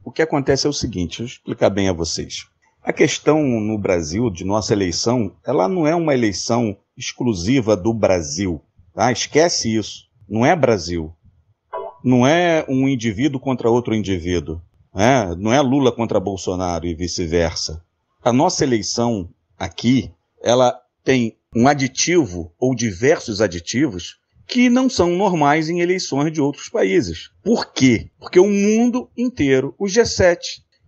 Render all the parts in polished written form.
o que acontece é o seguinte, deixa eu explicar bem a vocês. A questão no Brasil, de nossa eleição, ela não é uma eleição exclusiva do Brasil, tá? Esquece isso. Não é Brasil. Não é um indivíduo contra outro indivíduo. Né? Não é Lula contra Bolsonaro e vice-versa. A nossa eleição aqui, ela tem um aditivo ou diversos aditivos que não são normais em eleições de outros países. Por quê? Porque o mundo inteiro, o G7,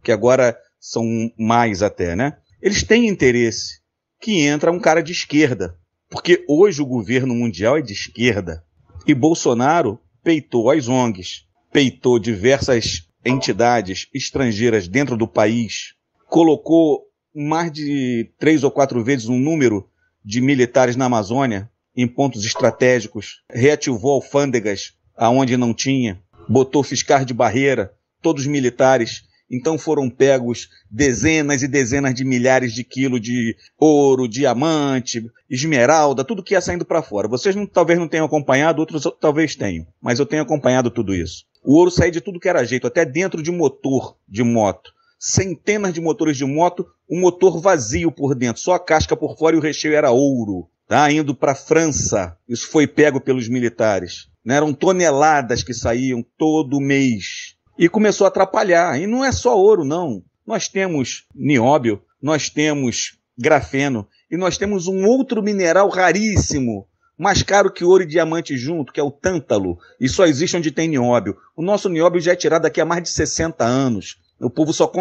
que agora são mais até, né? Eles têm interesse que entra um cara de esquerda. Porque hoje o governo mundial é de esquerda. E Bolsonaro peitou as ONGs, peitou diversas entidades estrangeiras dentro do país, colocou mais de 3 ou 4 vezes o número de militares na Amazônia, em pontos estratégicos, reativou alfândegas aonde não tinha, botou fiscais de barreira, todos militares. Então foram pegos dezenas e dezenas de milhares de quilos de ouro, diamante, esmeralda, tudo que ia saindo para fora. Vocês talvez não tenham acompanhado, outros talvez tenham, mas eu tenho acompanhado tudo isso. O ouro saía de tudo que era jeito, até dentro de motor de moto. Centenas de motores de moto, um motor vazio por dentro, só a casca por fora e o recheio era ouro. Tá, indo para a França, isso foi pego pelos militares. Né? Eram toneladas que saíam todo mês. E começou a atrapalhar. E não é só ouro, não. Nós temos nióbio, nós temos grafeno, e nós temos um outro mineral raríssimo, mais caro que ouro e diamante junto, que é o tântalo. E só existe onde tem nióbio. O nosso nióbio já é tirado daqui a mais de 60 anos. O povo só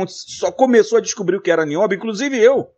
começou a descobrir o que era nióbio, inclusive eu.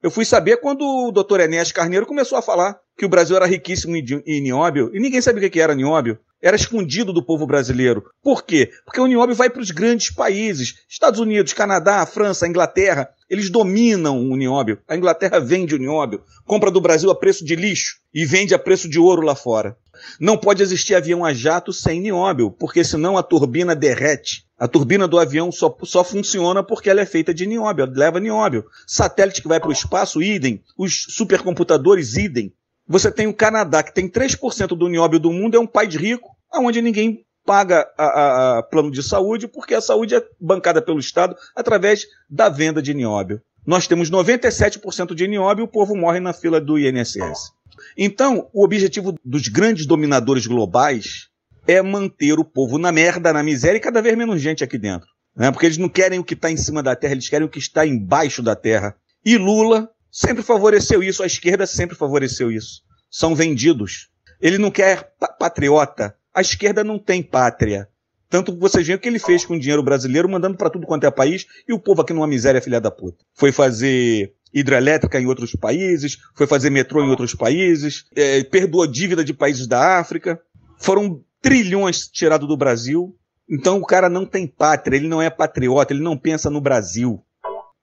Eu fui saber quando o Dr. Enéas Carneiro começou a falar que o Brasil era riquíssimo em nióbio, e ninguém sabia o que era nióbio. Era escondido do povo brasileiro. Por quê? Porque o nióbio vai para os grandes países. Estados Unidos, Canadá, França, Inglaterra. Eles dominam o nióbio. A Inglaterra vende o nióbio, compra do Brasil a preço de lixo e vende a preço de ouro lá fora. Não pode existir avião a jato sem nióbio, porque senão a turbina derrete. A turbina do avião só funciona porque ela é feita de nióbio, ela leva nióbio. Satélite que vai para o espaço, idem. Os supercomputadores, idem. Você tem o Canadá, que tem 3% do nióbio do mundo, é um país rico, onde ninguém paga a plano de saúde, porque a saúde é bancada pelo Estado através da venda de nióbio. Nós temos 97% de nióbio e o povo morre na fila do INSS. Então, o objetivo dos grandes dominadores globais é manter o povo na merda, na miséria e cada vez menos gente aqui dentro. Né? Porque eles não querem o que está em cima da terra, eles querem o que está embaixo da terra. E Lula sempre favoreceu isso, a esquerda sempre favoreceu isso. São vendidos. Ele não quer patriota. A esquerda não tem pátria. Tanto que vocês veem o que ele fez com o dinheiro brasileiro, mandando para tudo quanto é país, e o povo aqui numa miséria filha da puta. Foi fazer hidrelétrica em outros países, foi fazer metrô em outros países, perdoou dívida de países da África. Foram trilhões tirados do Brasil. Então o cara não tem pátria, ele não é patriota, ele não pensa no Brasil.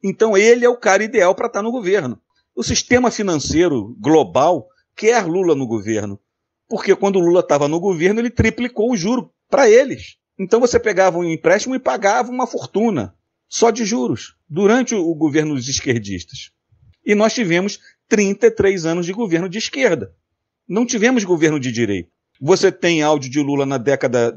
Então ele é o cara ideal para estar no governo. O sistema financeiro global quer Lula no governo. Porque quando o Lula estava no governo, ele triplicou o juro para eles. Então você pegava um empréstimo e pagava uma fortuna, só de juros, durante o governo dos esquerdistas. E nós tivemos 33 anos de governo de esquerda. Não tivemos governo de direita. Você tem áudio de Lula na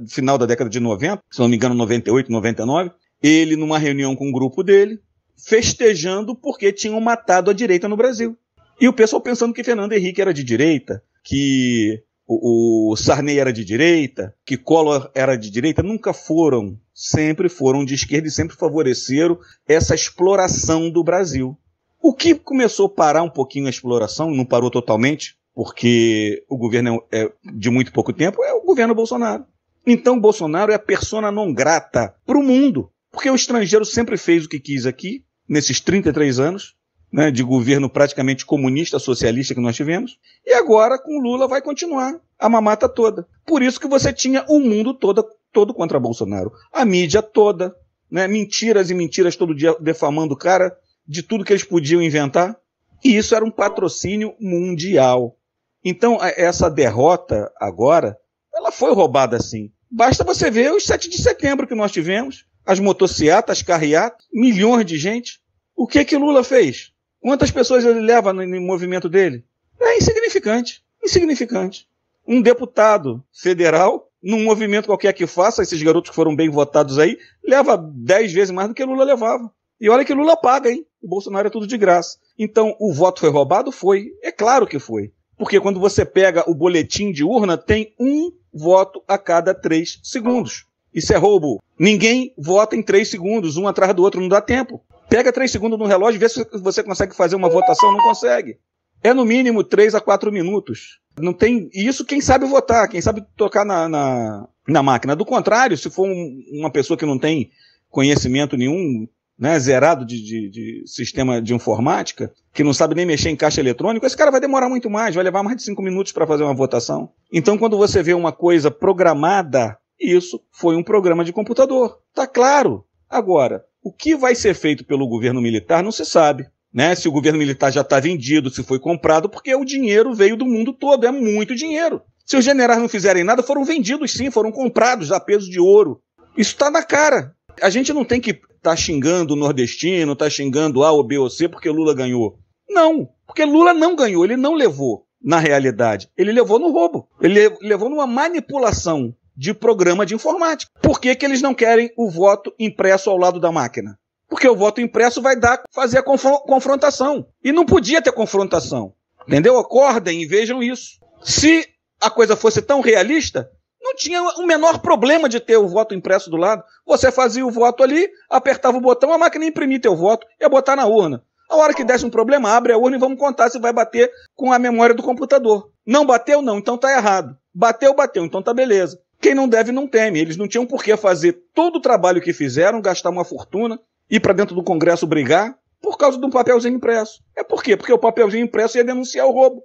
final da década de 90, se não me engano, 98, 99, ele numa reunião com um grupo dele, festejando porque tinham matado a direita no Brasil. E o pessoal pensando que Fernando Henrique era de direita, que o Sarney era de direita, que Collor era de direita, nunca foram. Sempre foram de esquerda e sempre favoreceram essa exploração do Brasil. O que começou a parar um pouquinho a exploração, não parou totalmente, porque o governo é de muito pouco tempo, é o governo Bolsonaro. Então Bolsonaro é a persona non grata para o mundo, porque o estrangeiro sempre fez o que quis aqui, nesses 33 anos, né, de governo praticamente comunista, socialista que nós tivemos, e agora com Lula vai continuar a mamata toda. Por isso que você tinha o mundo todo contra Bolsonaro. A mídia toda, né, mentiras e mentiras todo dia defamando o cara de tudo que eles podiam inventar, e isso era um patrocínio mundial. Então essa derrota agora, ela foi roubada assim. Basta você ver os 7 de setembro que nós tivemos, as motocicletas, as carreatas, milhões de gente. O que Lula fez? Quantas pessoas ele leva no movimento dele? É insignificante. Insignificante. Um deputado federal num movimento qualquer que faça, esses garotos que foram bem votados aí, leva 10 vezes mais do que Lula levava. E olha que Lula paga, hein? O Bolsonaro é tudo de graça. Então, o voto foi roubado? Foi. É claro que foi. Porque quando você pega o boletim de urna, tem um voto a cada 3 segundos. Isso é roubo. Ninguém vota em 3 segundos, um atrás do outro, não dá tempo. Pega 3 segundos no relógio e vê se você consegue fazer uma votação, não consegue. É no mínimo 3 a 4 minutos. Não tem isso quem sabe votar, quem sabe tocar na máquina. Do contrário, se for uma pessoa que não tem conhecimento nenhum, né, zerado de sistema de informática, que não sabe nem mexer em caixa eletrônico, esse cara vai demorar muito mais, vai levar mais de 5 minutos para fazer uma votação. Então, quando você vê uma coisa programada, isso foi um programa de computador. Tá claro. Agora, o que vai ser feito pelo governo militar não se sabe. Né? Se o governo militar já está vendido, se foi comprado, porque o dinheiro veio do mundo todo, é muito dinheiro. Se os generais não fizerem nada, foram vendidos sim, foram comprados a peso de ouro. Isso está na cara. A gente não tem que estar xingando o nordestino, estar xingando A ou B ou C porque Lula ganhou. Não, porque Lula não ganhou, ele não levou na realidade. Ele levou no roubo, ele levou numa manipulação de programa de informática. Por que eles não querem o voto impresso ao lado da máquina? Porque o voto impresso vai fazer a confrontação. E não podia ter confrontação. Entendeu? Acordem e vejam isso. Se a coisa fosse tão realista, não tinha o menor problema de ter o voto impresso do lado. Você fazia o voto ali, apertava o botão, a máquina ia imprimir teu voto, ia botar na urna. A hora que desse um problema, abre a urna e vamos contar se vai bater com a memória do computador. Não bateu, não, então tá errado. Bateu, então tá beleza. Quem não deve, não teme. Eles não tinham por que fazer todo o trabalho que fizeram, gastar uma fortuna, ir para dentro do Congresso brigar por causa de um papelzinho impresso. É por quê? Porque o papelzinho impresso ia denunciar o roubo.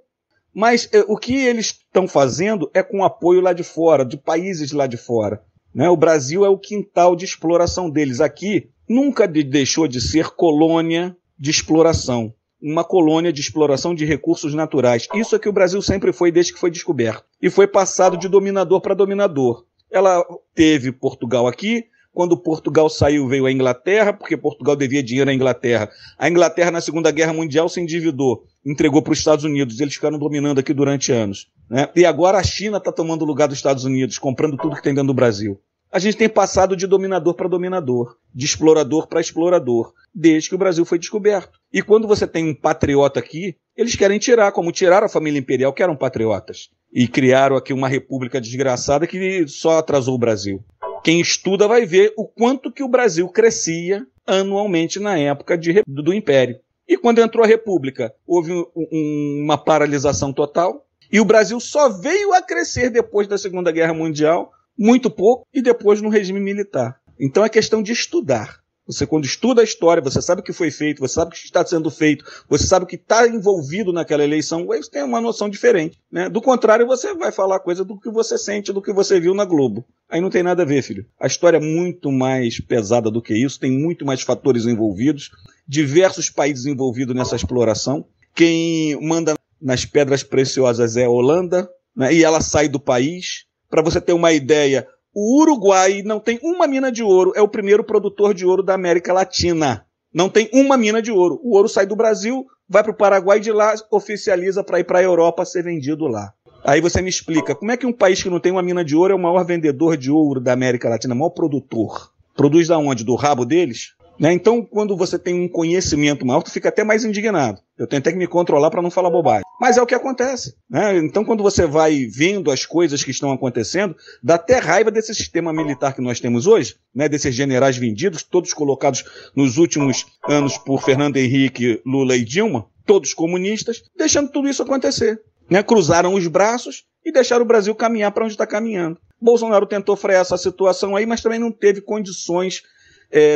Mas o que eles estão fazendo é com apoio lá de fora, de países lá de fora. Né? O Brasil é o quintal de exploração deles. Aqui nunca deixou de ser colônia de exploração. Uma colônia de exploração de recursos naturais. Isso é que o Brasil sempre foi desde que foi descoberto. E foi passado de dominador para dominador. Ela teve Portugal aqui. Quando Portugal saiu, veio a Inglaterra, porque Portugal devia dinheiro à Inglaterra. A Inglaterra, na Segunda Guerra Mundial, se endividou, entregou para os Estados Unidos. Eles ficaram dominando aqui durante anos. Né? E agora a China está tomando o lugar dos Estados Unidos, comprando tudo que tem dentro do Brasil. A gente tem passado de dominador para dominador, de explorador para explorador, desde que o Brasil foi descoberto. E quando você tem um patriota aqui, eles querem tirar, como tiraram a família imperial, que eram patriotas. E criaram aqui uma república desgraçada que só atrasou o Brasil. Quem estuda vai ver o quanto que o Brasil crescia anualmente na época do Império. E quando entrou a República, houve uma paralisação total. E o Brasil só veio a crescer depois da Segunda Guerra Mundial, muito pouco, e depois no regime militar. Então é questão de estudar. Você, quando estuda a história, você sabe o que foi feito, você sabe o que está sendo feito, você sabe o que está envolvido naquela eleição, você tem uma noção diferente. Né? Do contrário, você vai falar coisa do que você sente, do que você viu na Globo. Aí não tem nada a ver, filho. A história é muito mais pesada do que isso, tem muito mais fatores envolvidos, diversos países envolvidos nessa exploração. Quem manda nas pedras preciosas é a Holanda, né? E ela sai do país. Para você ter uma ideia, o Uruguai não tem uma mina de ouro, é o primeiro produtor de ouro da América Latina. Não tem uma mina de ouro. O ouro sai do Brasil, vai para o Paraguai, de lá oficializa para ir para a Europa ser vendido lá. Aí você me explica, como é que um país que não tem uma mina de ouro é o maior vendedor de ouro da América Latina, o maior produtor? Produz da onde? Do rabo deles? Né? Então, quando você tem um conhecimento maior, tu fica até mais indignado. Eu tenho até que me controlar para não falar bobagem. Mas é o que acontece. Né? Então, quando você vai vendo as coisas que estão acontecendo, dá até raiva desse sistema militar que nós temos hoje, né? Desses generais vendidos, todos colocados nos últimos anos por Fernando Henrique, Lula e Dilma, todos comunistas, deixando tudo isso acontecer. Né? Cruzaram os braços e deixaram o Brasil caminhar para onde está caminhando. Bolsonaro tentou frear essa situação aí, mas também não teve condições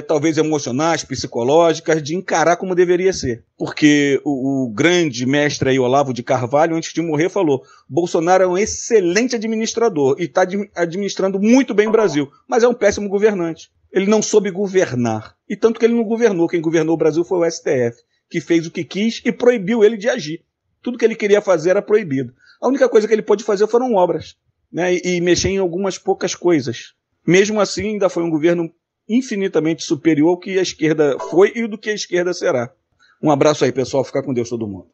talvez emocionais, psicológicas, de encarar como deveria ser. Porque o grande mestre aí, Olavo de Carvalho, antes de morrer, falou: Bolsonaro é um excelente administrador e está administrando muito bem o Brasil, mas é um péssimo governante. Ele não soube governar. E tanto que ele não governou. Quem governou o Brasil foi o STF, que fez o que quis e proibiu ele de agir. Tudo que ele queria fazer era proibido. A única coisa que ele pôde fazer foram obras, né? E mexer em algumas poucas coisas. Mesmo assim, ainda foi um governo infinitamente superior ao que a esquerda foi e do que a esquerda será. Um abraço aí, pessoal. Fica com Deus todo mundo.